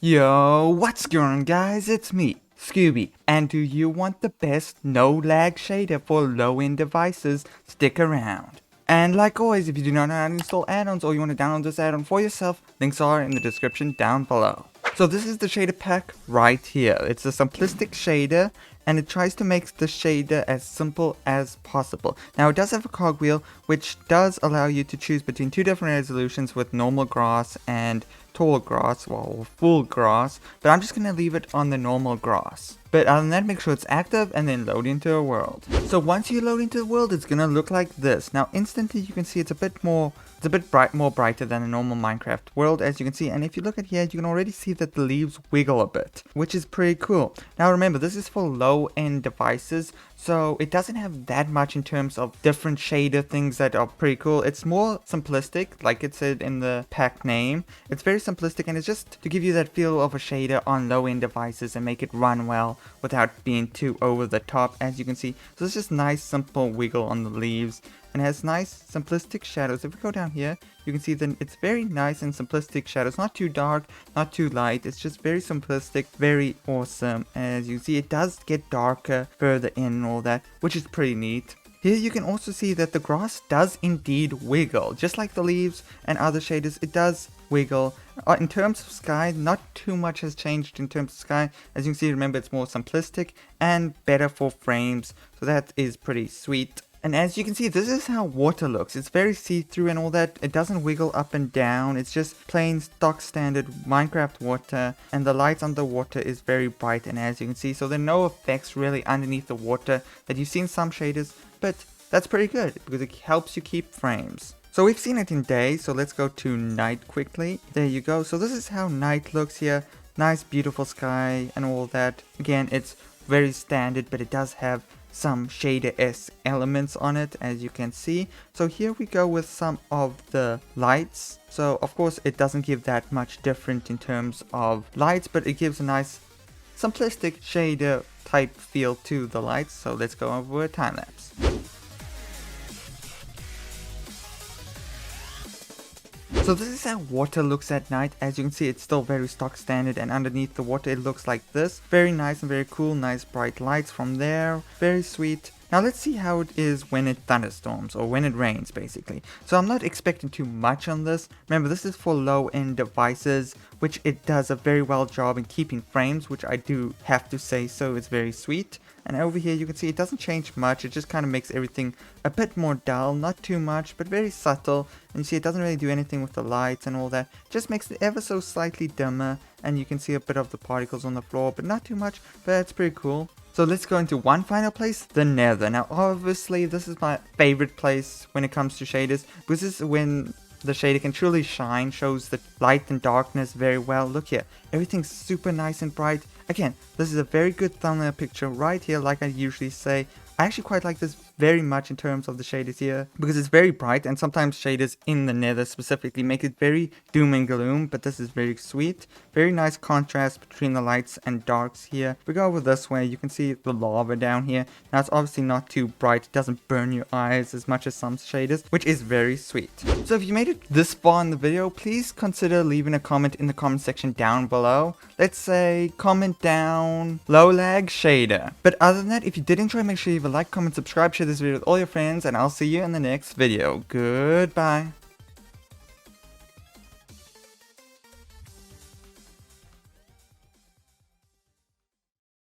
Yo, what's going on guys, it's me, Scooby, and do you want the best no-lag shader for low-end devices? Stick around. And like always, if you do not know how to install add-ons or you want to download this add-on for yourself, links are in the description down below. So this is the shader pack right here. It's a simplistic shader and it tries to make the shader as simple as possible. Now it does have a cogwheel which does allow you to choose between two different resolutions with normal grass and tall grass, well, full grass, but I'm just going to leave it on the normal grass. But other than that, make sure it's active and then load into a world. So once you load into the world, it's going to look like this. Now instantly you can see it's a bit more brighter than a normal Minecraft world, as you can see. And if you look at here, you can already see that the leaves wiggle a bit, which is pretty cool. Now remember, this is for low-end devices, so it doesn't have that much in terms of different shader things that are pretty cool. It's more simplistic, like it said in the pack name. It's very simplistic and it's just to give you that feel of a shader on low-end devices and make it run well without being too over the top, as you can see. So it's just nice simple wiggle on the leaves and has nice simplistic shadows. If we go down here, you can see that it's very nice and simplistic shadows, not too dark, not too light. It's just very simplistic, very awesome. As you see, it does get darker further in and all that, which is pretty neat. Here you can also see that the grass does indeed wiggle, just like the leaves and other shaders. It does wiggle. In terms of sky, not too much has changed in terms of sky. As you can see, remember, it's more simplistic and better for frames, so that is pretty sweet. And as you can see, this is how water looks. It's very see-through and all that. It doesn't wiggle up and down. It's just plain stock standard Minecraft water. And the light underwater is very bright, and as you can see, so there are no effects really underneath the water that you see in some shaders. But that's pretty good because it helps you keep frames. So we've seen it in day, so let's go to night quickly. There you go. So this is how night looks here. Nice beautiful sky and all that. Again, it's very standard, but it does have some shader-esque elements on it, as you can see. So here we go with some of the lights. So of course it doesn't give that much different in terms of lights, but it gives a nice simplistic shader type feel to the lights. So let's go over a time lapse. So this is how water looks at night. As you can see, it's still very stock standard, and underneath the water it looks like this. Very nice and very cool. Nice bright lights from there. Very sweet. Now let's see how it is when it thunderstorms, or when it rains basically. So I'm not expecting too much on this. Remember, this is for low-end devices, which it does a very well job in keeping frames, which I do have to say so. It's very sweet. And over here you can see it doesn't change much. It just kind of makes everything a bit more dull, not too much, but very subtle. And you see it doesn't really do anything with the lights and all that. It just makes it ever so slightly dimmer, and you can see a bit of the particles on the floor, but not too much. But that's pretty cool. So let's go into one final place, the Nether. Now obviously this is my favorite place when it comes to shaders, because this is when the shader can truly shine, shows the light and darkness very well. Look here, everything's super nice and bright. Again, this is a very good thumbnail picture right here, like I usually say. I actually quite like this very much in terms of the shaders here, because it's very bright, and sometimes shaders in the Nether specifically make it very doom and gloom, but this is very sweet. Very nice contrast between the lights and darks here. If we go over this way, you can see the lava down here. Now it's obviously not too bright, it doesn't burn your eyes as much as some shaders, which is very sweet. So if you made it this far in the video, please consider leaving a comment in the comment section down below. Let's say comment down low lag shader. But other than that, if you did enjoy, make sure you leave a like, comment, subscribe, share this video with all your friends, and I'll see you in the next video. Goodbye.